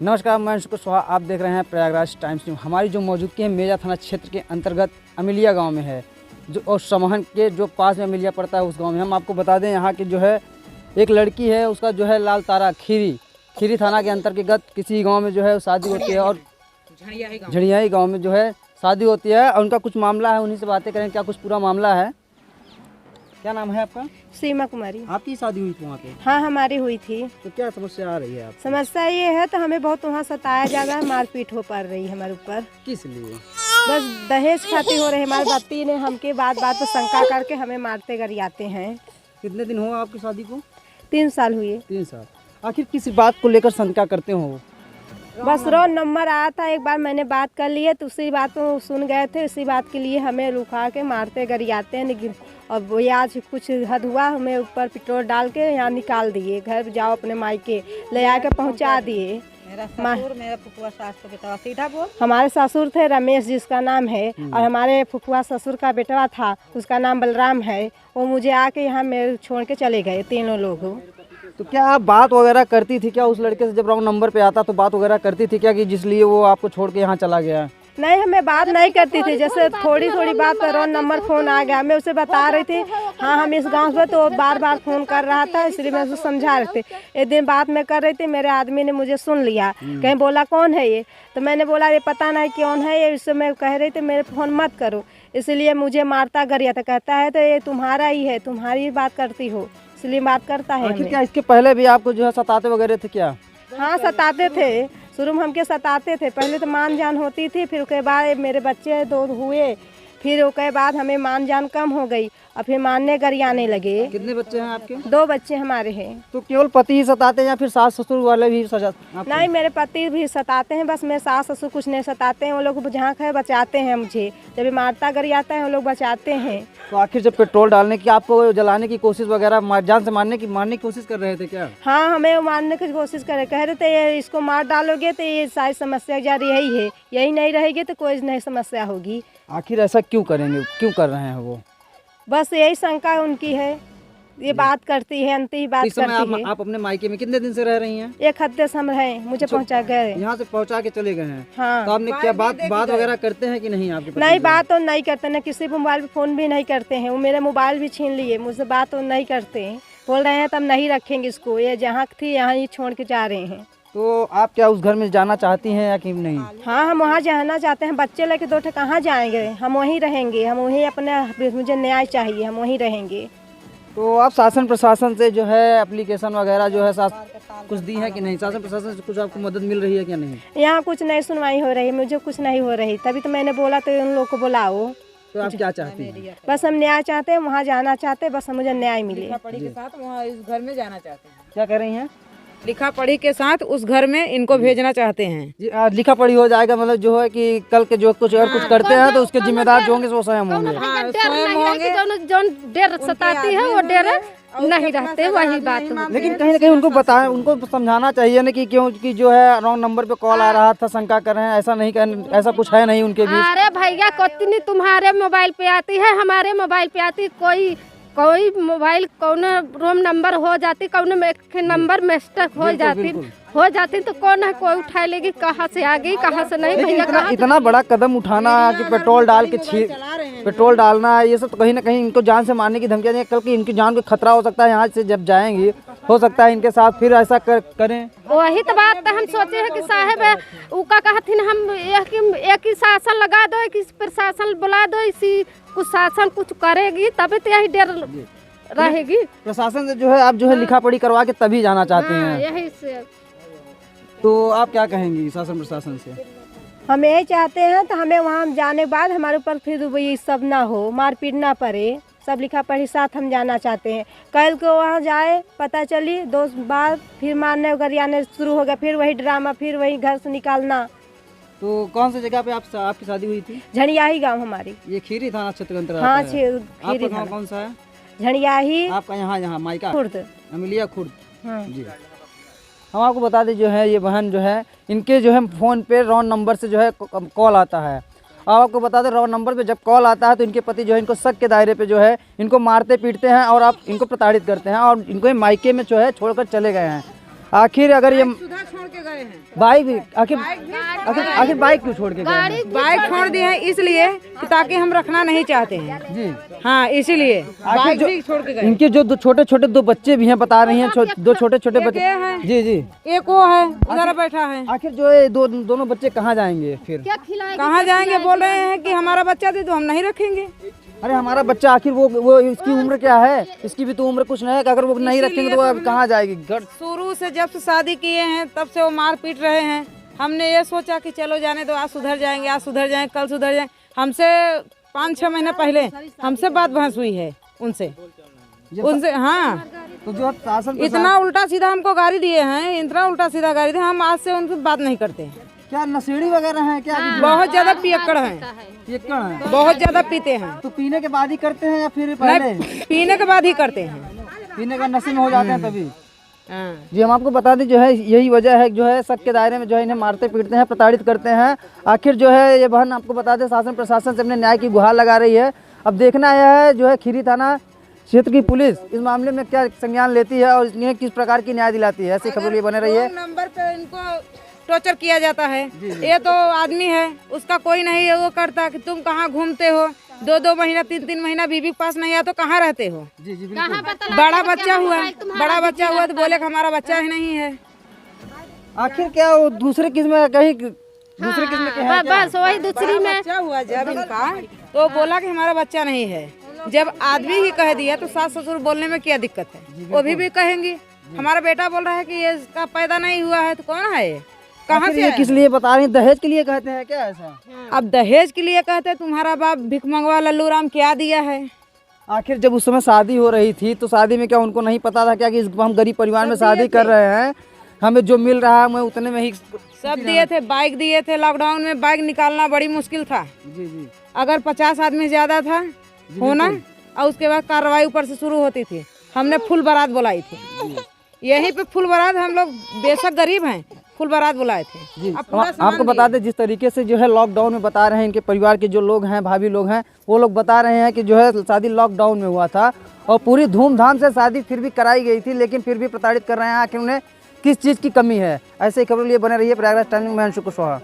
नमस्कार, मैं अंशु कुशवाहा। आप देख रहे हैं प्रयागराज टाइम्स न्यूज़। हमारी जो मौजूदगी है मेजा थाना क्षेत्र के अंतर्गत अमिलिया गांव में है, जो और समहन के जो पास में अमिलिया पड़ता है उस गांव में। हम आपको बता दें यहाँ की जो है एक लड़की है, उसका जो है लाल तारा खीरी थाना के अंतर्गत किसी गाँव में जो है शादी होती है और झड़ियाई गाँव में जो है शादी होती है और उनका कुछ मामला है, उन्हीं से बातें करें क्या कुछ पूरा मामला है। क्या नाम है आपका? सीमा कुमारी। आपकी शादी हुई थी वहाँ पे? हाँ, हमारी हुई थी। तो क्या समस्या आ रही है आप? समस्या ये है तो हमें बहुत वहाँ सताया जा रहा है, मारपीट हो पा रही है हमारे ऊपर। किस लिए? बस दहेज खाती हो रही है। हमारे पति ने हमके बात पर शंका करके हमें मारते गरियाते हैं। कितने दिन हुआ आपकी शादी को? 3 साल हुए। 3 साल। आखिर किस बात को लेकर शंका करते हो? बस रॉन्ग नंबर आया था, एक बार मैंने बात कर ली है तो उसी बात को सुन गए थे। इसी बात के लिए हमें रुका के मारते गरियाते हैं। और वो आज कुछ हद हुआ, हमें ऊपर पेट्रोल डाल के यहाँ निकाल दिए। घर जाओ अपने मायके ले आके पहुँचा दिए। मेरा फुफुआ सास का बेटा सीधा बोल। हमारे ससुर थे रमेश जिसका नाम है, और हमारे फुफुआ ससुर का बेटा था उसका नाम बलराम है। वो मुझे आके यहाँ मेरे छोड़ के चले गए, तीनों लोग। तो क्या आप बात वगैरह करती थी क्या उस लड़के से? जब रॉन्ग नंबर पे आता तो बात वगैरह करती थी क्या कि जिसलिए वो आपको छोड़ के यहाँ चला गया? नहीं, हमें बात नहीं करती थी। जैसे थोड़ी थोड़ी बात पर रॉन्ग नंबर फ़ोन आ गया, मैं उसे बता रही थी हाँ हम इस गांव से, तो बार बार फ़ोन कर रहा था, इसलिए मैं उसे समझा रही थी। एक दिन बात मैं कर रही थी, मेरे आदमी ने मुझे सुन लिया, कहीं बोला कौन है ये? तो मैंने बोला ये पता नहीं कौन है ये। इससे मैं कह रही थी मेरे फ़ोन मत करो, इसलिए मुझे मारता गरिया था। कहता है तो ये तुम्हारा ही है, तुम्हारी बात करती हो, इसलिए बात करता है। क्या इसके पहले भी आपको जो है सताते वगैरह थे क्या? हाँ, सताते थे। शुरू में हमके सताते थे। पहले तो मान जान होती थी, फिर उसके बाद मेरे बच्चे 2 हुए, फिर उसके बाद हमें मान जान कम हो गई और फिर मारने गरियाने लगे। कितने बच्चे हैं आपके? 2 बच्चे हमारे हैं। तो केवल पति ही सताते हैं या फिर सास ससुर वाले भी नहीं, मेरे पति भी सताते हैं, बस मेरे सास ससुर कुछ नहीं सताते हैं। वो लोग जहाँ है बचाते हैं मुझे। जब भी मारता गरियाता है वो लोग बचाते हैं। तो आखिर जब पेट्रोल डालने की, आपको जलाने की कोशिश वगैरह, जान से मारने की कोशिश कर रहे थे क्या? हाँ, हमें मारने की कोशिश कह रहे थे ये इसको मार डालोगे तो ये सारी समस्या जारी यही है, यही नहीं रहेगी तो कोई नहीं समस्या होगी। आखिर ऐसा क्यों करेंगे, क्यों कर रहे हैं वो? बस यही शंका उनकी है। ये बात करती है, अंत ही बात इस समय करती है। आप अपने मायके में कितने दिन से रह रही हैं? 1 हफ्ते से हम रहे, मुझे पहुंचा गए। यहाँ से पहुँचा के चले गए हैं? हाँ। तो आपने क्या बात वगैरह करते हैं कि नहीं आपके पति? नहीं, बात तो नहीं करते, न किसी मोबाइल पे फ़ोन भी नहीं करते हैं। वो मेरे मोबाइल भी छीन लिए, मुझसे बात तो नहीं करते हैं। बोल रहे हैं तब नहीं रखेंगे इसको, ये जहाँ थी यहाँ ही छोड़ के जा रहे हैं। तो आप क्या उस घर में जाना चाहती हैं या कि नहीं? हाँ, हम वहाँ जाना चाहते हैं। बच्चे लेके 2 ठे कहाँ जाएंगे? हम वहीं रहेंगे, हम वहीं अपने, मुझे न्याय चाहिए, हम वहीं रहेंगे। तो आप शासन प्रशासन से जो है एप्लीकेशन वगैरह जो है कुछ दी है कि नहीं? शासन प्रशासन से कुछ आपको मदद मिल रही है क्या नहीं? यहाँ कुछ नहीं सुनवाई हो रही, मुझे कुछ नहीं हो रही। तभी तो मैंने बोला तो उन लोग को बुलाओ। तो आप क्या चाहती हैं? बस हम न्याय चाहते हैं, वहाँ जाना चाहते हैं, बस मुझे न्याय मिले। लिखा पढ़ी के साथ वहाँ इस घर में जाना चाहते हैं। क्या कह रही हैं? लिखा पढ़ी के साथ उस घर में इनको भेजना चाहते हैं। जी, लिखा पढ़ी हो जाएगा, मतलब जो है कि कल के जो कुछ और कुछ करते हैं तो उसके जिम्मेदार जो होंगे वो स्वयं होंगे। जो डेर सताती है वो डेर नहीं रहते, वही बात। लेकिन कहीं ना कहीं उनको बताएं, उनको समझाना चाहिए ना कि क्योंकि जो है रॉन्ग नंबर पे कॉल आ रहा था, शंका कर रहे हैं, ऐसा नहीं कर, ऐसा कुछ है नहीं उनके बीच। अरे भैया, कितनी तुम्हारे मोबाइल पे आती है, हमारे मोबाइल पे आती, कोई मोबाइल कौन रोम नंबर हो जाती, कौन नंबर मिस्टेक हो जाती तो कौन है कोई उठा लेगी, कहाँ से आ गई कहाँ से नहीं। भैया इतना बड़ा कदम उठाना कि पेट्रोल डाल के पेट्रोल डालना, ये सब तो कहीं ना कहीं इनको जान से मारने की धमकियां दें। कल की इनकी जान को खतरा हो सकता है। यहाँ से जब जाएंगी हो सकता है इनके साथ फिर ऐसा करें। वही तो बात हम सोचे है कि साहब उका कहथिन हम एक ही शासन लगा दो, एक ही प्रशासन बुला दो, इसी कुछ शासन कुछ करेगी तभी तो यही डर रहेगी। प्रशासन से जो है आप जो है लिखा पढ़ी करवा के तभी जाना चाहते हैं? यही से। तो आप क्या कहेंगी शासन प्रशासन से? हम यही चाहते हैं तो हमें वहाँ जाने के बाद हमारे ऊपर फिर ये सब ना हो, मारपीट ना पड़े, सब लिखा पढ़ी साथ हम जाना चाहते हैं। कल को वहाँ जाए, पता चली 2 बार फिर मारने गरियाने शुरू हो गया, फिर वही ड्रामा, फिर वही घर से निकालना। तो कौन सी जगह पे आपकी शादी हुई थी? झड़ियाही गाँव हमारी। ये खीरी थाना क्षेत्र के अंतर्गत? हाँ, खीरी थाना। कौन सा है? झड़ियाही। आपका यहाँ मायका खुर्द, अमिलिया खुर्द। हाँ जी। हम आपको बता दें जो है ये बहन जो है इनके जो है फ़ोन पे रॉन्ग नंबर से जो है कॉल आता है। और आपको बता दें रॉन्ग नंबर पे जब कॉल आता है तो इनके पति जो है इनको शक के दायरे पे जो है इनको मारते पीटते हैं और आप इनको प्रताड़ित करते हैं और इनको मायके में जो है छोड़कर चले गए हैं। आखिर अगर ये सुधा छोड़ के गए हैं, बाइक भी आखिर बाइक क्यों छोड़ के गए हैं? बाइक छोड़ दिए हैं इसलिए कि ताकि हम रखना नहीं चाहते हैं जी हाँ, इसीलिए बाइक जो- भी छोड़ के गए। इनके जो छोटे छोटे दो बच्चे भी हैं बता रही हैं, दो छोटे छोटे बच्चे। ये है। जी जी। एक वो है उधर बैठा है, आखिर जो है दोनों बच्चे कहाँ जाएंगे फिर? क्या खिलाएगी? कहाँ जाएंगे? बोल रहे हैं कि हमारा बच्चा दे दो, हम नहीं रखेंगे। अरे हमारा बच्चा आखिर वो इसकी उम्र क्या है? इसकी भी तो उम्र कुछ नहीं है कि अगर वो नहीं रखेंगे तो वो अब कहाँ जाएगी? घर शुरू से जब से शादी किए हैं तब से वो मार पीट रहे हैं। हमने ये सोचा कि चलो जाने दो, आज सुधर जाएंगे, आज सुधर जाएंगे, कल सुधर जाएंगे। हमसे 5-6 महीने पहले हमसे बात बहस हुई है उनसे हाँ। तो जो शासन इतना उल्टा सीधा हमको गाड़ी दिए हैं, इतना उल्टा सीधा गाड़ी दिए, हम आज से उनसे बात नहीं करते हैं। क्या नशेड़ी वगैरह है क्या? बहुत ज्यादा पियक्कड़ हैं, पियक्कड़ है? बहुत ज्यादा पीते हैं। तो पीने के बाद ही करते हैं या फिर पहले? पीने के बाद ही करते हैं। पीने का नशे में हो जाते हैं तभी। हाँ। जी हम आपको बता दें जो है यही वजह है जो है शक के दायरे में जो है इन्हें मारते पीटते हैं, प्रताड़ित करते हैं। आखिर जो है ये बहन आपको बता दें शासन प्रशासन से अपने न्याय की गुहार लगा रही है। अब देखना यह है जो है खीरी थाना क्षेत्र की पुलिस इस मामले में क्या संज्ञान लेती है और इन्हें किस प्रकार की न्याय दिलाती है। ऐसी खबर लिए बने रही है। नंबर पे इनको टॉर्चर किया जाता है। ये तो आदमी है, उसका कोई नहीं है वो करता कि तुम कहाँ घूमते हो, 2-2 महीना 3-3 महीना बीवी के पास नहीं आया तो कहाँ रहते हो। जी जी बड़ा बच्चा हुआ तो बोले कि हमारा बच्चा ही नहीं है। आखिर क्या वो दूसरे किस्म कहीं दूसरे किस्म के हैं क्या? बस वही दूसरी में बच्चा हुआ जब इनका तो बोला कि हमारा बच्चा नहीं है। जब आदमी ही कह दिया तो सास ससुर बोलने में क्या दिक्कत है? वो भी कहेंगे। हमारा बेटा बोल रहा है कि ये इसका पैदा नहीं हुआ है तो कौन है ये? कहाँ आखिर से ये है? किस लिए बता रही हैं? दहेज के लिए कहते हैं क्या ऐसा? अब दहेज के लिए कहते तुम्हारा बाप भिख मंगवा लल्लू राम क्या दिया है? आखिर जब उस समय शादी हो रही थी तो शादी में क्या उनको नहीं पता था क्या कि हम गरीब परिवार में शादी कर रहे हैं, हमें जो मिल रहा है हमें उतने में ही सब दिए थे, बाइक दिए थे। लॉकडाउन में बाइक निकालना बड़ी मुश्किल था। जी जी अगर 50 आदमी ज्यादा था होना और उसके बाद कार्रवाई ऊपर से शुरू होती थी। हमने फुल बारात बुलाई थी, यहीं पे फुल बारात। हम लोग बेशक गरीब हैं, फुल बारात बुलाए थे। जी अब पूरा सामान आपको बता दें जिस तरीके से जो है लॉकडाउन में बता रहे हैं इनके परिवार के जो लोग हैं, भाभी लोग हैं, वो लोग बता रहे हैं कि जो है शादी लॉकडाउन में हुआ था और पूरी धूमधाम से शादी फिर भी कराई गई थी, लेकिन फिर भी प्रताड़ित कर रहे हैं। आखिर उन्हें किस चीज़ की कमी है? ऐसे ही खबर लिए बने रहिए प्रयागराज टाइम्स में। मैं अंशु कुशवाहा।